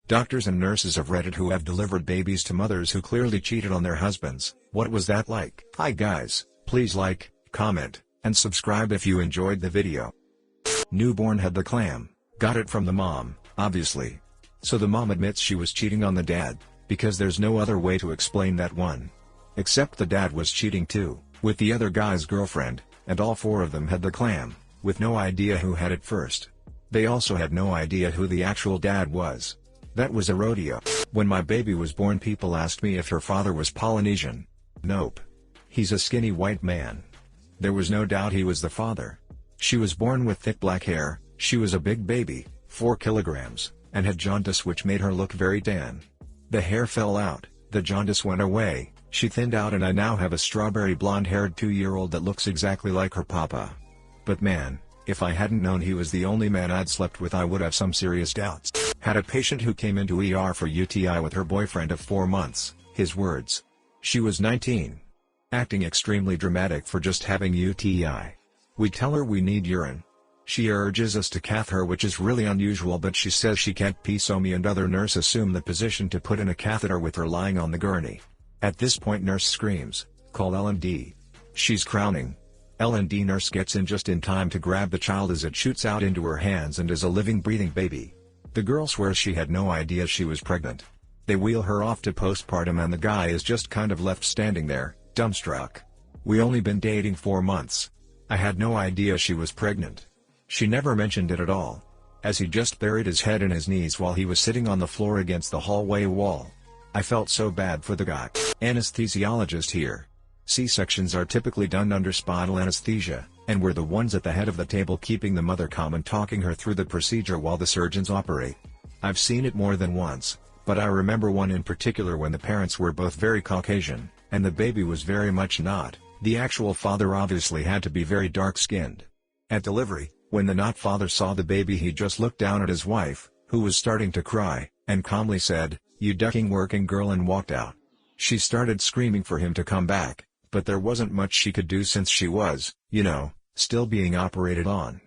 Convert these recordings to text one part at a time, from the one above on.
Doctors and nurses of Reddit who have delivered babies to mothers who clearly cheated on their husbands. What was that like? Hi guys, please like, comment, and subscribe if you enjoyed the video. Newborn had the clam. Got it from the mom, obviously. So the mom admits she was cheating on the dad, because there's no other way to explain that one. Except the dad was cheating too, with the other guy's girlfriend, and all four of them had the clam, with no idea who had it first. They also had no idea who the actual dad was. That was a rodeo. When my baby was born, people asked me if her father was Polynesian. Nope. He's a skinny white man. There was no doubt he was the father. She was born with thick black hair, she was a big baby, 4 kilograms, and had jaundice which made her look very tan. The hair fell out, the jaundice went away, she thinned out, and I now have a strawberry blonde-haired 2-year-old that looks exactly like her papa. But man, if I hadn't known he was the only man I'd slept with, I would have some serious doubts. Had a patient who came into ER for UTI with her boyfriend of 4 months, his words. She was 19. Acting extremely dramatic for just having UTI. We tell her we need urine. She urges us to cath her, which is really unusual, but she says she can't pee, so me and other nurse assume the position to put in a catheter with her lying on the gurney. At this point nurse screams, "Call L&D." She's crowning. L&D nurse gets in just in time to grab the child as it shoots out into her hands and is a living, breathing baby. The girl swears she had no idea she was pregnant. They wheel her off to postpartum and the guy is just kind of left standing there, dumbstruck. We only been dating 4 months. I had no idea she was pregnant. She never mentioned it at all, as he just buried his head in his knees while he was sitting on the floor against the hallway wall. I felt so bad for the guy. Anesthesiologist here. C-sections are typically done under spinal anesthesia, and we're the ones at the head of the table keeping the mother calm and talking her through the procedure while the surgeons operate. I've seen it more than once, but I remember one in particular when the parents were both very Caucasian, and the baby was very much not. The actual father obviously had to be very dark-skinned. At delivery, when the not father saw the baby, he just looked down at his wife, who was starting to cry, and calmly said, "You ducking working girl," and walked out. She started screaming for him to come back, but there wasn't much she could do since she was, still being operated on.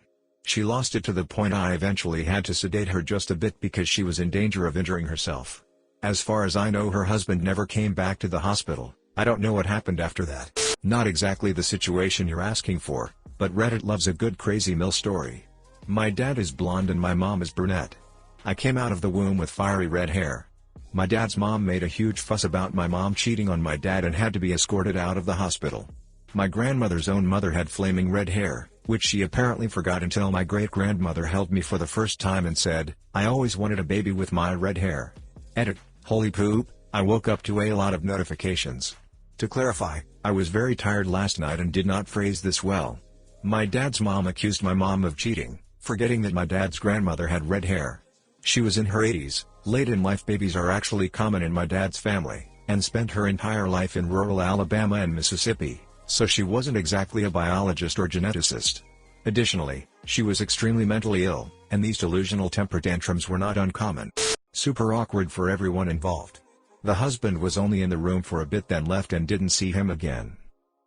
She lost it to the point I eventually had to sedate her just a bit because she was in danger of injuring herself. As far as I know, her husband never came back to the hospital. I don't know what happened after that. Not exactly the situation you're asking for, but Reddit loves a good crazy mill story. My dad is blonde and my mom is brunette. I came out of the womb with fiery red hair. My dad's mom made a huge fuss about my mom cheating on my dad and had to be escorted out of the hospital. My grandmother's own mother had flaming red hair, which she apparently forgot until my great-grandmother held me for the first time and said, "I always wanted a baby with my red hair." Edit. Holy poop, I woke up to a lot of notifications. To clarify, I was very tired last night and did not phrase this well. My dad's mom accused my mom of cheating, forgetting that my dad's grandmother had red hair. She was in her 80s, late in life. Babies are actually common in my dad's family, and spent her entire life in rural Alabama and Mississippi, so she wasn't exactly a biologist or geneticist. Additionally, she was extremely mentally ill, and these delusional temper tantrums were not uncommon. Super awkward for everyone involved. The husband was only in the room for a bit, then left and didn't see him again.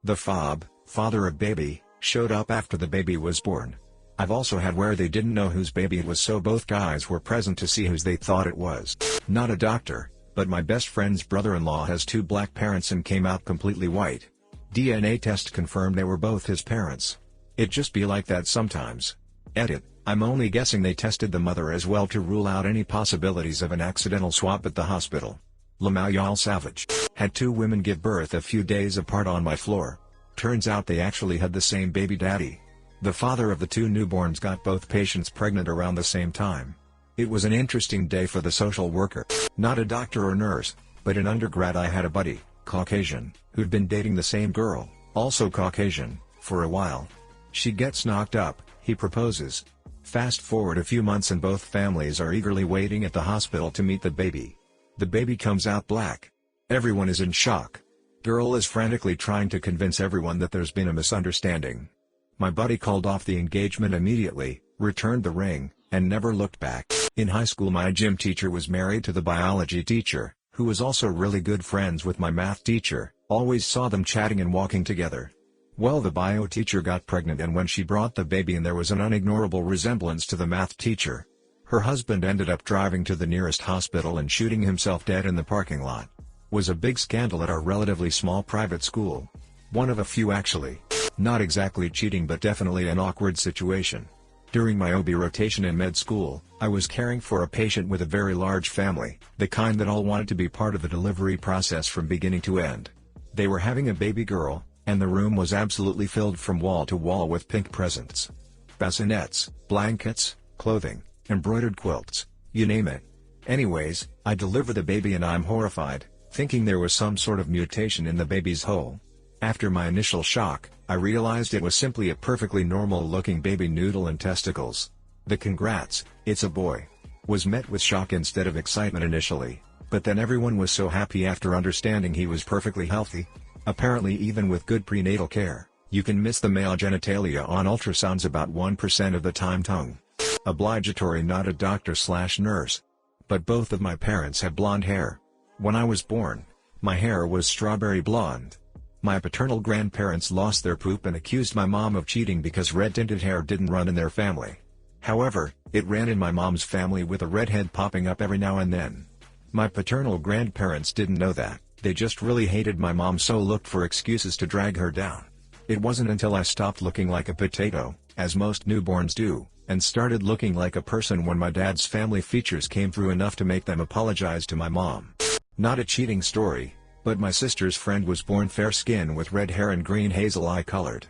The father of baby, showed up after the baby was born. I've also had where they didn't know whose baby it was, so both guys were present to see whose they thought it was. Not a doctor, but my best friend's brother-in-law has 2 black parents and came out completely white. DNA test confirmed they were both his parents. It just be like that sometimes. Edit. I'm only guessing they tested the mother as well to rule out any possibilities of an accidental swap at the hospital. Lamau y'all savage. Had 2 women give birth a few days apart on my floor. Turns out they actually had the same baby daddy. The father of the 2 newborns got both patients pregnant around the same time. It was an interesting day for the social worker. Not a doctor or nurse, but in undergrad I had a buddy, Caucasian, who'd been dating the same girl, also Caucasian, for a while. She gets knocked up, he proposes. Fast forward a few months and both families are eagerly waiting at the hospital to meet the baby. The baby comes out black. Everyone is in shock. Girl is frantically trying to convince everyone that there's been a misunderstanding. My buddy called off the engagement immediately, returned the ring, and never looked back. In high school my gym teacher was married to the biology teacher, who was also really good friends with my math teacher, always saw them chatting and walking together. Well, the bio teacher got pregnant, and when she brought the baby in there was an unignorable resemblance to the math teacher. Her husband ended up driving to the nearest hospital and shooting himself dead in the parking lot. Was a big scandal at our relatively small private school. One of a few actually. Not exactly cheating but definitely an awkward situation. During my OB rotation in med school, I was caring for a patient with a very large family, the kind that all wanted to be part of the delivery process from beginning to end. They were having a baby girl, and the room was absolutely filled from wall to wall with pink presents. Bassinets, blankets, clothing, embroidered quilts, you name it. Anyways, I deliver the baby and I'm horrified, thinking there was some sort of mutation in the baby's hole. After my initial shock, I realized it was simply a perfectly normal-looking baby noodle and testicles. The "congrats, it's a boy" was met with shock instead of excitement initially, but then everyone was so happy after understanding he was perfectly healthy. Apparently even with good prenatal care, you can miss the male genitalia on ultrasounds about 1% of the time. Tongue. Obligatory, not a doctor/nurse. But both of my parents had blonde hair. When I was born, my hair was strawberry blonde. My paternal grandparents lost their poop and accused my mom of cheating because red-tinted hair didn't run in their family. However, it ran in my mom's family with a redhead popping up every now and then. My paternal grandparents didn't know that, they just really hated my mom so looked for excuses to drag her down. It wasn't until I stopped looking like a potato, as most newborns do, and started looking like a person when my dad's family features came through enough to make them apologize to my mom. Not a cheating story, but my sister's friend was born fair skin with red hair and green hazel eye colored.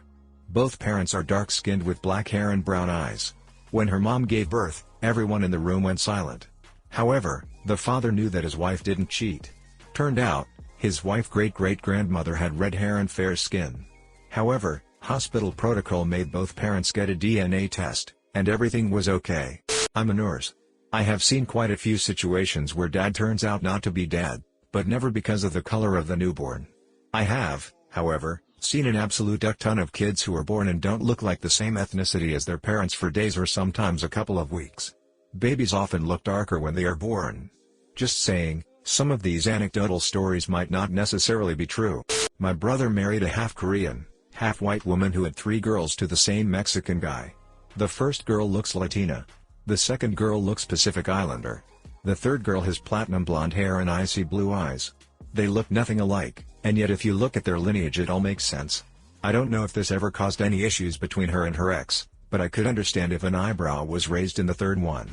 Both parents are dark-skinned with black hair and brown eyes. When her mom gave birth, everyone in the room went silent. However, the father knew that his wife didn't cheat. Turned out, his wife's great-great-grandmother had red hair and fair skin. However, hospital protocol made both parents get a DNA test, and everything was okay. I'm a nurse. I have seen quite a few situations where dad turns out not to be dad, but never because of the color of the newborn. I have, however, seen an absolute ton of kids who are born and don't look like the same ethnicity as their parents for days or sometimes a couple of weeks. Babies often look darker when they are born. Just saying, some of these anecdotal stories might not necessarily be true. My brother married a half-Korean, half-white woman who had 3 girls to the same Mexican guy. The first girl looks Latina. The second girl looks Pacific Islander. The third girl has platinum blonde hair and icy blue eyes. They look nothing alike, and yet if you look at their lineage it all makes sense. I don't know if this ever caused any issues between her and her ex, but I could understand if an eyebrow was raised in the third one.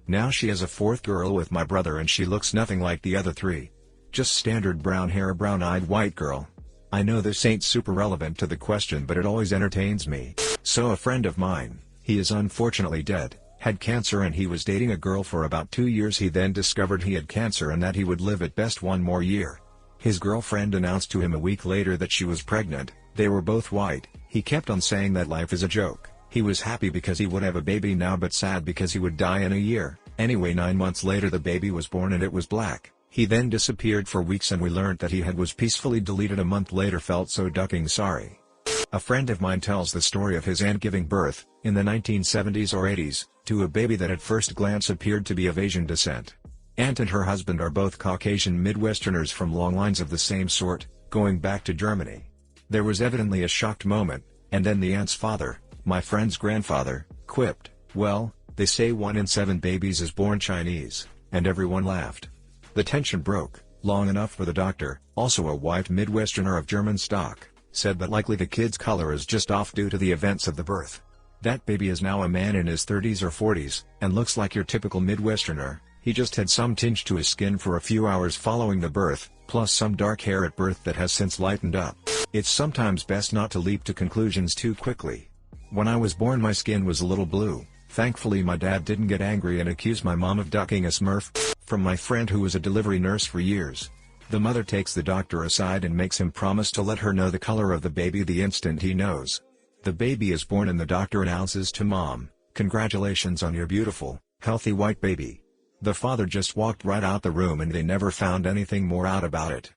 Now she has a 4th girl with my brother and she looks nothing like the other 3. Just standard brown hair, brown-eyed white girl. I know this ain't super relevant to the question but it always entertains me. So a friend of mine, he is unfortunately dead, had cancer and he was dating a girl for about 2 years. He then discovered he had cancer and that he would live at best 1 more year. His girlfriend announced to him a week later that she was pregnant. They were both white. He kept on saying that life is a joke. He was happy because he would have a baby now but sad because he would die in a year. Anyway, 9 months later the baby was born and it was black. He then disappeared for weeks and we learned that he was peacefully deleted a month later. Felt so ducking sorry. A friend of mine tells the story of his aunt giving birth, in the 1970s or 80s, to a baby that at first glance appeared to be of Asian descent. Aunt and her husband are both Caucasian Midwesterners from long lines of the same sort, going back to Germany. There was evidently a shocked moment, and then the aunt's father, my friend's grandfather, quipped, "Well, they say 1 in 7 babies is born Chinese," and everyone laughed. The tension broke, long enough for the doctor, also a white Midwesterner of German stock, said that likely the kid's color is just off due to the events of the birth. That baby is now a man in his 30s or 40s, and looks like your typical Midwesterner. He just had some tinge to his skin for a few hours following the birth, plus some dark hair at birth that has since lightened up. It's sometimes best not to leap to conclusions too quickly. When I was born my skin was a little blue. Thankfully my dad didn't get angry and accuse my mom of ducking a Smurf. From my friend who was a delivery nurse for years. The mother takes the doctor aside and makes him promise to let her know the color of the baby the instant he knows. The baby is born and the doctor announces to mom, "Congratulations on your beautiful, healthy white baby." The father just walked right out the room and they never found anything more out about it.